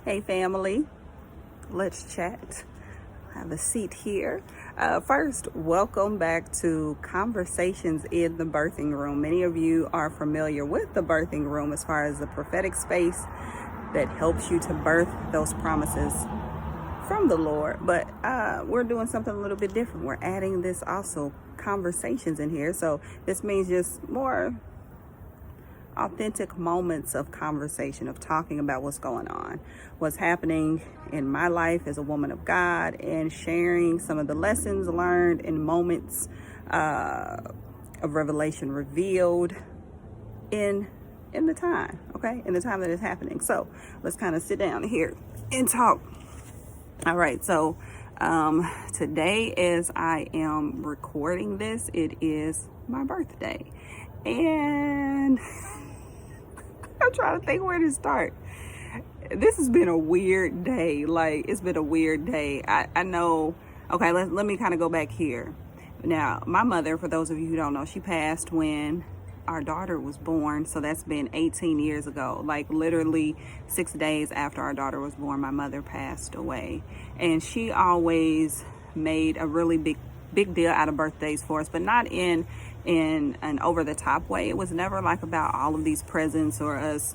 Hey family, let's chat. Have a seat here. First, welcome back to Conversations in the Birthing Room. Many of you are familiar with the birthing room as far as the prophetic space that helps you to birth those promises from the Lord. But we're doing something a little bit different. We're adding this also conversations in here. So this means just more authentic moments of conversation, of talking about what's going on, what's happening in my life as a woman of God, and sharing some of the lessons learned in moments of revelation revealed in the time, okay, in the time that it's happening. So let's kind of sit down here and talk. All right, so today, as I am recording this, it is my birthday, and I'm trying to think where to start. This has been a weird day. Like, it's been a weird day. I know. Okay, let me kind of go back here. Now, my mother, for those of you who don't know, she passed when our daughter was born. So that's been 18 years ago. Like, literally 6 days after our daughter was born, my mother passed away. And she always made a really big deal out of birthdays for us, but not in an over-the-top way. It was never like about all of these presents or us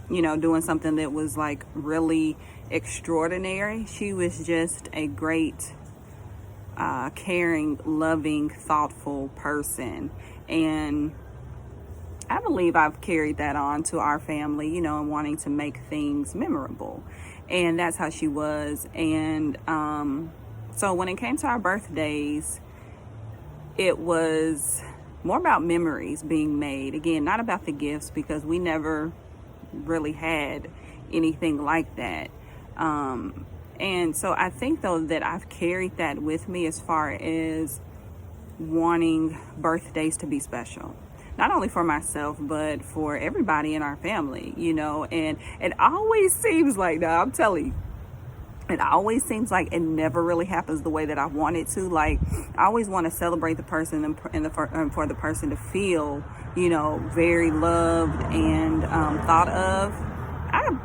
doing something that was like really extraordinary. She was just a great caring, loving, thoughtful person, and I believe I've carried that on to our family, and wanting to make things memorable. And that's how she was. And so when it came to our birthdays, it was more about memories being made. Again, not about the gifts, because we never really had anything like that. And so I think, though, that I've carried that with me as far as wanting birthdays to be special. Not only for myself, but for everybody in our family, and it always seems like, now I'm telling you, it always seems like it never really happens the way that I want it to. Like, I always want to celebrate the person and for the person to feel, very loved and thought of.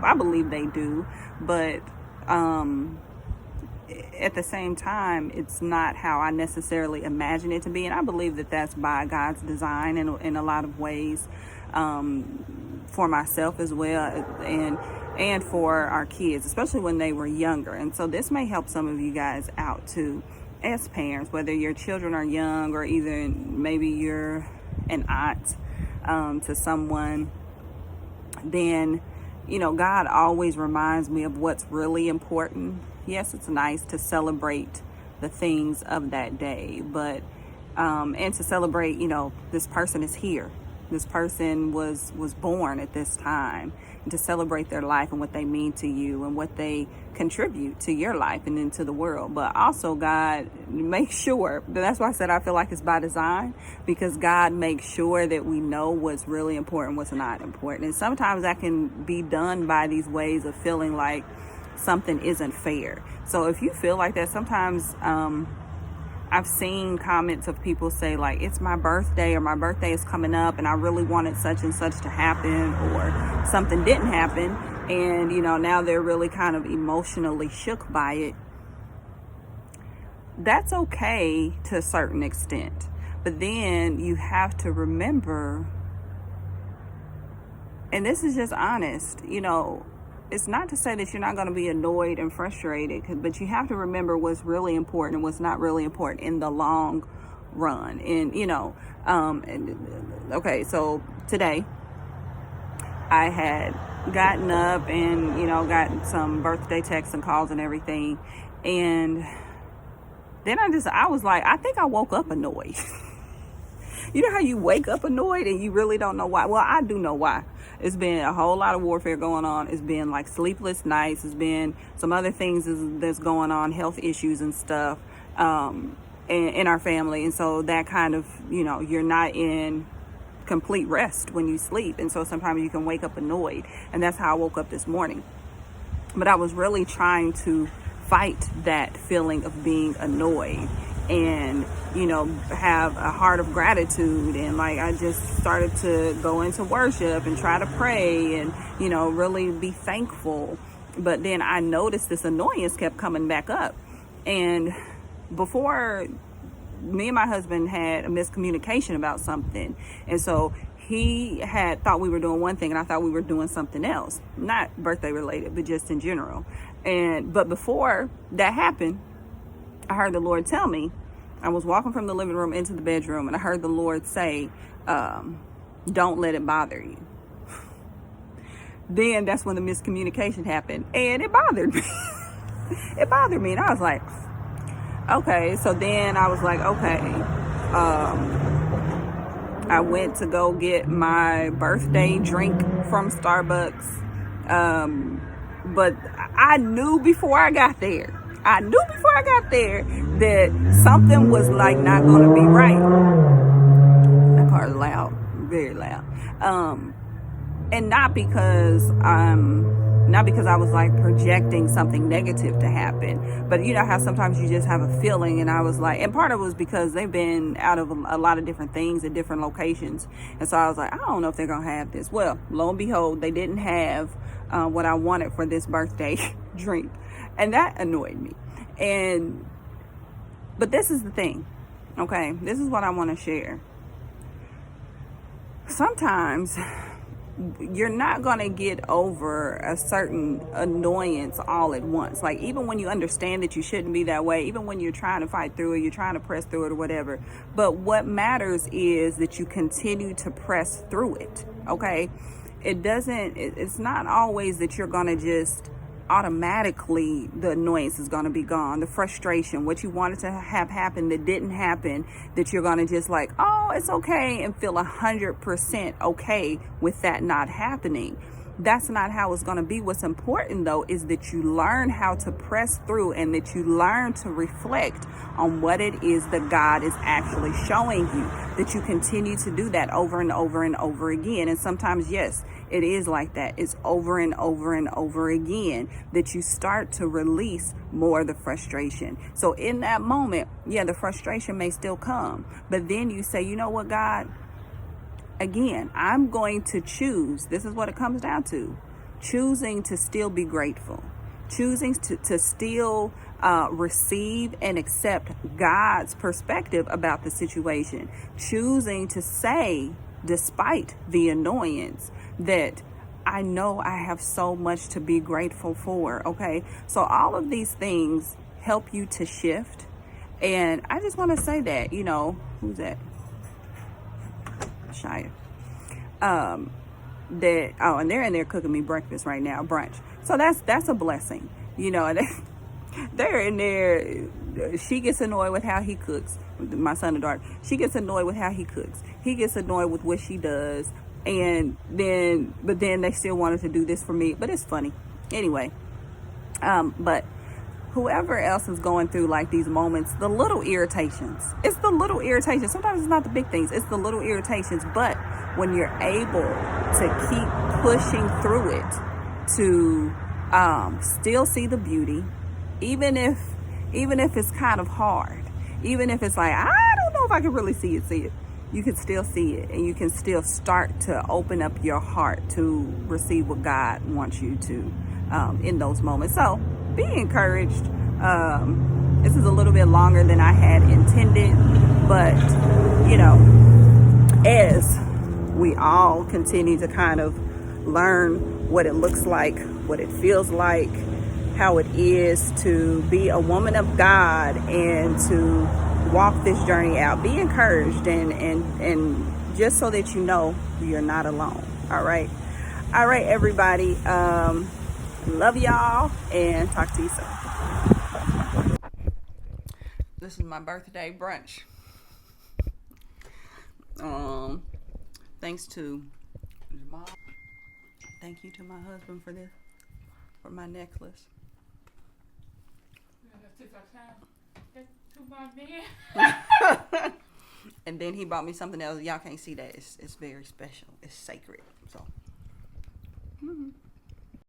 I believe they do, but at the same time, it's not how I necessarily imagine it to be. And I believe that that's by God's design in a lot of ways, for myself as well, and for our kids, especially when they were younger. And so this may help some of you guys out too, as parents, whether your children are young or either maybe you're an aunt to someone. Then, God always reminds me of what's really important. Yes, it's nice to celebrate the things of that day, but and to celebrate, this person is here. This person was born at this time, and to celebrate their life and what they mean to you and what they contribute to your life and into the world. But also, God makes sure, that's why I said I feel like it's by design, because God makes sure that we know what's really important, what's not important. And sometimes that can be done by these ways of feeling like something isn't fair. So if you feel like that, sometimes I've seen comments of people say, like, it's my birthday, or my birthday is coming up and I really wanted such and such to happen, or something didn't happen, and now they're really kind of emotionally shook by it. That's okay to a certain extent, but then you have to remember, and this is just honest, it's not to say that you're not going to be annoyed and frustrated, but you have to remember what's really important and what's not really important in the long run. And, okay, so today I had gotten up and, gotten some birthday texts and calls and everything. And then I was like, I think I woke up annoyed. You know how you wake up annoyed and you really don't know why? Well, I do know why. It's been a whole lot of warfare going on. It's been like sleepless nights. It's been some other things that's going on, health issues and stuff, in our family. And so that kind of, you're not in complete rest when you sleep. And so sometimes you can wake up annoyed. And that's how I woke up this morning. But I was really trying to fight that feeling of being annoyed. and, you know, have a heart of gratitude. And like, I just started to go into worship and try to pray and, you know, really be thankful. But then I noticed this annoyance kept coming back up. And before, me and my husband had a miscommunication about something. And so he had thought we were doing one thing and I thought we were doing something else, not birthday related, but just in general. But before that happened, I heard the Lord tell me, I was walking from the living room into the bedroom, and I heard the Lord say, don't let it bother you. Then that's when the miscommunication happened, and it bothered me. It bothered me, and I was like, okay. So then I was like, okay. I went to go get my birthday drink from Starbucks. But I knew before I got there, that something was like not going to be right. My car is loud, very loud. And not because I was like projecting something negative to happen, but you know how sometimes you just have a feeling. And I was like, and part of it was because they've been out of a lot of different things at different locations, and so I was like, I don't know if they're gonna have this. Well, lo and behold, they didn't have what I wanted for this birthday drink, and that annoyed me. But this is the thing, okay? This is what I want to share. Sometimes you're not going to get over a certain annoyance all at once. Like, even when you understand that you shouldn't be that way, even when you're trying to fight through it, you're trying to press through it or whatever. But what matters is that you continue to press through it, okay? It's not always that you're going to just automatically, the annoyance is going to be gone, the frustration, what you wanted to have happen that didn't happen, that you're going to just like, oh, it's okay, and feel 100% okay with that not happening. That's not how it's going to be. What's important though is that you learn how to press through, and that you learn to reflect on what it is that God is actually showing you, that you continue to do that over and over and over again. And sometimes, yes, it is like that. It's over and over and over again that you start to release more of the frustration. So in that moment, yeah, the frustration may still come, but then you say, you know what, God, again, I'm going to choose. This is what it comes down to. Choosing to still be grateful. Choosing to still receive and accept God's perspective about the situation. Choosing to say, despite the annoyance, that I know I have so much to be grateful for, okay? So all of these things help you to shift. And I just want to say that, you know, who's that? Shia. And they're in there cooking me breakfast right now, brunch. So that's a blessing, you know. They're in there. She gets annoyed with how he cooks. My son and daughter. She gets annoyed with how he cooks. He gets annoyed with what she does. But then they still wanted to do this for me. But it's funny, anyway. But whoever else is going through like these moments, the little irritations. It's the little irritations. Sometimes it's not the big things. It's the little irritations. But when you're able to keep pushing through it, to still see the beauty, even if it's kind of hard, even if it's like, I don't know if I can really see it, you can still see it, and you can still start to open up your heart to receive what God wants you to in those moments. So be encouraged. This is a little bit longer than I had intended, but you know, as we all continue to kind of learn what it looks like, what it feels like, how it is to be a woman of God and to walk this journey out, be encouraged, and just so that you know you're not alone. All right, everybody. Love y'all, and talk to you soon. This is my birthday brunch. Thanks to mom. Thank you to my husband for this, for my necklace. And then he bought me something else. Y'all can't see that. It's very special. It's sacred. So.